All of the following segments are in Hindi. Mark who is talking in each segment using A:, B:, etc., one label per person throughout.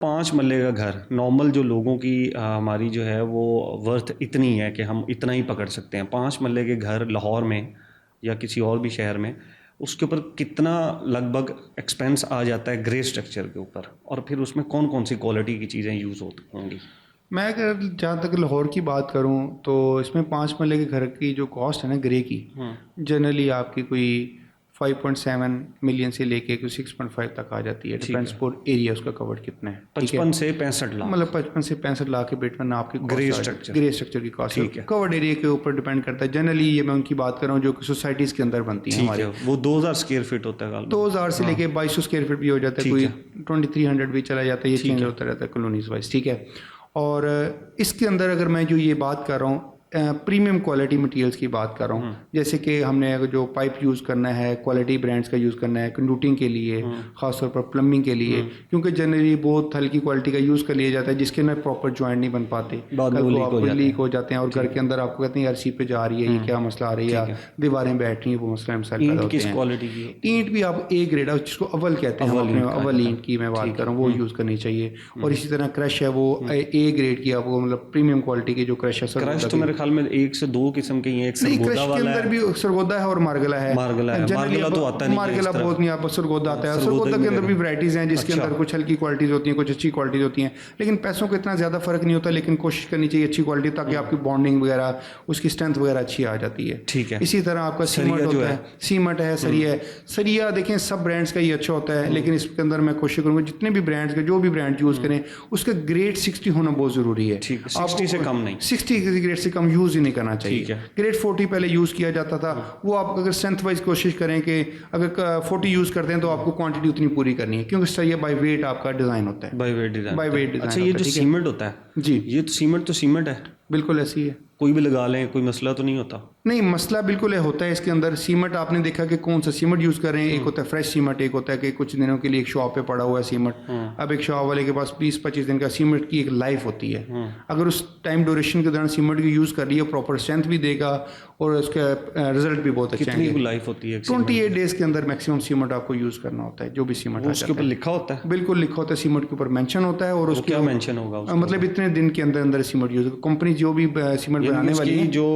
A: 5 मरले का घर नॉर्मल जो लोगों की हमारी जो है वो वर्थ इतनी है कि हम इतना ही पकड़ सकते हैं। 5 मरले के घर लाहौर में या किसी और भी शहर में, उसके ऊपर कितना लगभग एक्सपेंस आ जाता है ग्रे स्ट्रक्चर के ऊपर, और फिर उसमें कौन कौन सी क्वालिटी की चीज़ें यूज़ होंगी?
B: मैं अगर जहाँ तक लाहौर की बात करूँ तो इसमें 5 मरले के घर की जो कॉस्ट है ना ग्रे की, जनरली आपकी कोई 5.7 मिलियन से लेके कोई 6.5 तक आ जाती है। डिपेंड्स पर एरिया उसका कवर्ड कितना है।
A: 55 से 65 लाख,
B: मतलब 55 से 65 लाख के बेट में आपकी
A: ग्रे
B: स्ट्रक्चर की कॉस्ट है। कवर्ड एरिया के ऊपर डिपेंड करता है। जनरली ये मैं उनकी बात कर रहा हूँ जो सोसाइटीज़ के अंदर बनती है हमारी,
A: वो 2000 स्क्वायर फीट होता है।
B: 2000 से लेके 2200 स्क्वायर फीट भी हो जाता है, कोई 2300 भी चला जाता है। ये चेंज होता रहता है कॉलोनीज वाइज, ठीक है। और इसके अंदर अगर मैं जो ये बात कर रहा हूँ प्रीमियम क्वालिटी मटेरियल्स की बात कर रहा हूँ, जैसे कि हमने अगर जो पाइप यूज़ करना है क्वालिटी ब्रांड्स का यूज़ करना है कंडक्टिंग के लिए, ख़ासतौर पर प्लम्बिंग के लिए, क्योंकि जनरली बहुत हल्की क्वालिटी का यूज़ कर लिया जाता है जिसके अंदर प्रॉपर जॉइंट नहीं बन पाते, कल को आपको लीक हो जाते हैं और घर के अंदर आपको कहते हैं यार सीपेज जा रही है, ये क्या मसला आ रही है, दीवारें बैठ रही है, वो मसला मिसाल पैदा होते हैं। ईंट भी आप ए ग्रेड जिसको अव्वल कहते हैं, अव्वल ईंट की मैं बात कर रहा हूँ, वो यूज़ करनी चाहिए। और इसी तरह क्रश है वो ए ग्रेड की, आपको मतलब प्रीमियम क्वालिटी की जो क्रश है।
A: क्रश तो मेरे ख्याल में 1 से 2 किस्म के, एक सरगोदा वाला है,
B: अंदर भी सरगोदा है और मार्गला है।
A: मार्गला तो आता नहीं,
B: मार्गला बहुत नहीं, आप सरगोदा आता है। सरगोदा के अंदर भी वैरायटीज हैं जिसके अंदर कुछ हल्की क्वालिटीज होती हैं, कुछ अच्छी क्वालिटीज होती हैं, लेकिन पैसों का इतना ज़्यादा फर्क नहीं होता। लेकिन कोशिश करनी चाहिए अच्छी क्वालिटी, ताकि आपकी बॉन्डिंग वगैरह उसकी स्ट्रेंथ वगैरह अच्छी आ जाती है।
A: ठीक है।
B: इसी तरह आपका सीमेंट होता है, सीमेंट है, सरिया है। सरिया देखें सब ब्रांड्स का ही अच्छा होता है, लेकिन इसके अंदर मैं कोशिश करूँगा जितने भी ब्रांड्स के जो भी ब्रांड यूज़ करें उसका ग्रेड 60 होना बहुत ज़रूरी है।
A: 60 से कम नहीं,
B: 60 ग्रेड से कम यूज़ ही नहीं करना चाहिए। ग्रेड 40 पहले यूज़ किया जाता था, वो आप अगर स्ट्रेंथ वाइज कोशिश करें कि अगर 40 यूज़ करते हैं तो आपको क्वांटिटी उतनी पूरी करनी है, क्योंकि सरिया बाय वेट आपका डिज़ाइन होता है,
A: बाय वेट डिज़ाइन। अच्छा, ये जो
B: सीमेंट
A: होता है
B: जी,
A: ये तो सीमेंट है,
B: बिल्कुल ऐसी है।
A: कोई भी लगा लें, कोई मसला तो नहीं होता?
B: नहीं, मसला बिल्कुल होता है इसके अंदर। सीमेंट आपने देखा कि कौन सा सीमेंट यूज़ कर रहे हैं। एक होता है फ्रेश सीमेंट, एक होता है कि कुछ दिनों के लिए एक शॉप पे पड़ा हुआ है सीमेंट। अब एक शॉप वाले के पास 20-25 दिन का सीमेंट की एक लाइफ होती है। अगर उस टाइम ड्यूरेशन के दौरान सीमेंट की यूज़ कर लिया, प्रॉपर स्ट्रेंथ भी देगा और उसका रिजल्ट भी बहुत अच्छा है।
A: कितनी लाइफ होती है?
B: 28 डेज के अंदर मैक्सिमम सीमेंट आपको यूज़ करना होता है, जो भी सीमेंट
A: उसके ऊपर लिखा होता है।
B: बिल्कुल लिखा होता है, सीमेंट के ऊपर मेंशन होता है। और उसके
A: क्या मेंशन होगा?
B: मतलब इतने दिन के अंदर अंदर सीमेंट यूज़, कंपनी जो भी सीमेंट बनाने वाली है जो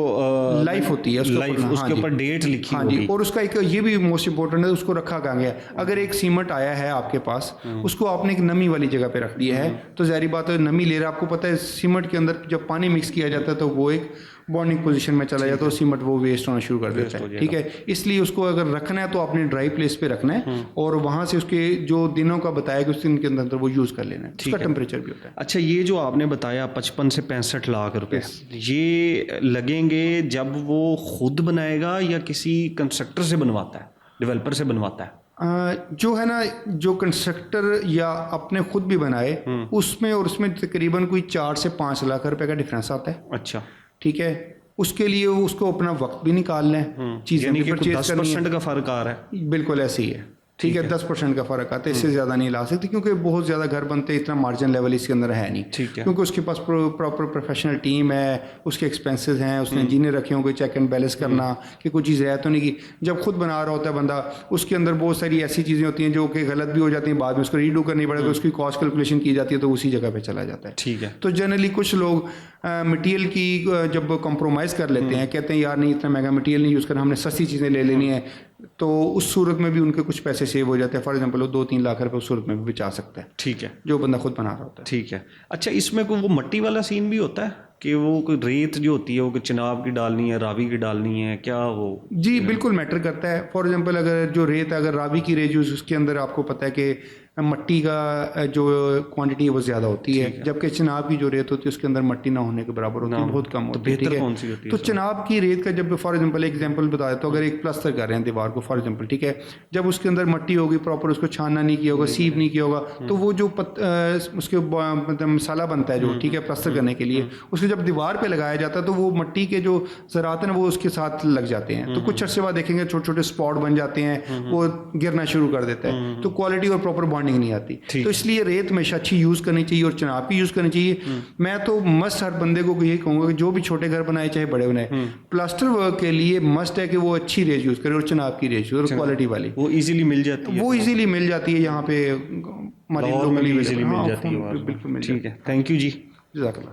B: लाइफ होती है
A: उसके ऊपर डेट लिखी होगी।
B: हाँ जी। और उसका एक ये भी मोस्ट इंपॉर्टेंट है, उसको रखा कहाँ गया। अगर एक सीमेंट आया है आपके पास, उसको आपने एक नमी वाली जगह पे रख दिया है, तो जाहिर बात है नमी ले रहा है। आपको पता है सीमेंट के अंदर जब पानी मिक्स किया जाता है तो वो एक बॉन्डिंग पोजीशन में चला जाता है, तो सीमेंट वो वेस्ट होना शुरू कर देता है। ठीक है, इसलिए उसको अगर रखना है तो आपने ड्राई प्लेस पे रखना है और वहां से उसके जो दिनों का बताया कि उस दिन के अंदर वो यूज़ कर लेना है। उसका टेम्परेचर भी होता है।
A: अच्छा, ये जो आपने बताया 55 से 65 लाख रुपए, ये लगेंगे जब वो खुद बनाएगा या किसी कंस्ट्रक्टर से बनवाता है, डेवलपर से बनवाता है?
B: जो है ना, जो कंस्ट्रक्टर या अपने खुद भी बनाए उसमें और उसमें तकरीबन कोई 4 से 5 लाख रुपए का डिफरेंस आता है।
A: अच्छा,
B: ठीक है। उसके लिए उसको अपना वक्त भी निकालना है, चीज़ें भी परचेज करनी है।
A: 10% का फर्क आ रहा है।
B: बिल्कुल ऐसे ही है। ठीक है, 10% का फर्क आता है, इससे ज़्यादा नहीं ला सकते, क्योंकि बहुत ज़्यादा घर बनते हैं, इतना मार्जिन लेवल इसके अंदर है नहीं।
A: ठीक है।
B: क्योंकि उसके पास प्रॉपर प्रोफेशनल टीम है, उसके एक्सपेंसेस हैं, उसने इंजीनियर रखे होंगे चेक एंड बैलेंस करना कि कोई चीज़ है तो नहीं की। जब खुद बना रहा होता है बंदा, उसके अंदर बहुत सारी ऐसी चीज़ें होती हैं जो कि गलत भी हो जाती हैं, बाद में उसको रीडू करनी पड़ेगी, उसकी कॉस्ट कैलकुलेशन की जाती है, तो उसी जगह पर चला जाता है।
A: ठीक है।
B: तो जनरली कुछ लोग मटेरियल की जब कॉम्प्रोमाइज़ कर लेते हैं, कहते हैं यार नहीं इतना महंगा मटेरियल नहीं यूज़ करना, हमने सस्ती चीज़ें ले लेनी है, तो उस सूरत में भी उनके कुछ पैसे सेव हो जाते हैं। फॉर एग्जांपल वो 2-3 लाख रुपए उस सूरत में भी बचा सकता है।
A: ठीक है,
B: जो बंदा खुद बना रहा होता है।
A: ठीक है। अच्छा, इसमें कोई वो मट्टी वाला सीन भी होता है कि वो कोई रेत जो होती है वो चिनाब की डालनी है, रावी की डालनी है, क्या वो? जी
B: बिल्कुल मैटर करता है। फॉर एग्जांपल अगर जो रेत, अगर रावी की रेत उसके अंदर आपको पता है कि मट्टी का जो क्वांटिटी है वो ज़्यादा होती है, जबकि चिनाब की जो रेत होती है उसके अंदर मट्टी ना होने के बराबर होती है, बहुत कम होती है।
A: बेहतर कौन सी होती है?
B: तो चिनाब की रेत का जब फॉर एग्जांपल एग्जांपल बता देता हूँ, अगर एक प्लास्टर कर रहे हैं दीवार को फॉर एग्जांपल, ठीक है, जब उसके अंदर मट्टी होगी, प्रॉपर उसको छानना नहीं किया होगा, सीव नहीं किया होगा, तो वो जो उसके मतलब मसाला बनता है जो, ठीक है, प्लास्टर करने के लिए उसके उसको जब दीवार पे लगाया जाता है तो वो मिट्टी के जो ज़रात हैं वो उसके साथ लग जाते हैं, तो कुछ अर्से बाद देखेंगे छोटे छोटे स्पॉट बन जाते हैं, वो गिरना शुरू कर देता है, तो क्वालिटी और प्रॉपर बॉन्डिंग नहीं आती। तो इसलिए रेत हमेशा अच्छी यूज़ करनी चाहिए और चिनाब की यूज़ करनी चाहिए। मैं तो मस्ट हर बंदे को यही कहूँगा कि जो भी छोटे घर बनाए चाहे बड़े बनाए, प्लास्टर वर्क के लिए मस्ट है कि वो अच्छी रेत यूज़ करे और चिनाब की रेत और क्वालिटी वाली,
A: वो इजीली मिल जाती है,
B: वो इजीली मिल जाती है यहाँ पे हमारी
A: लाहौर में भी इजीली मिल
B: हाँ,
A: जाती है।
B: बिल्कुल मिल
A: ठीक है, थैंक यू जी।
B: जाती है।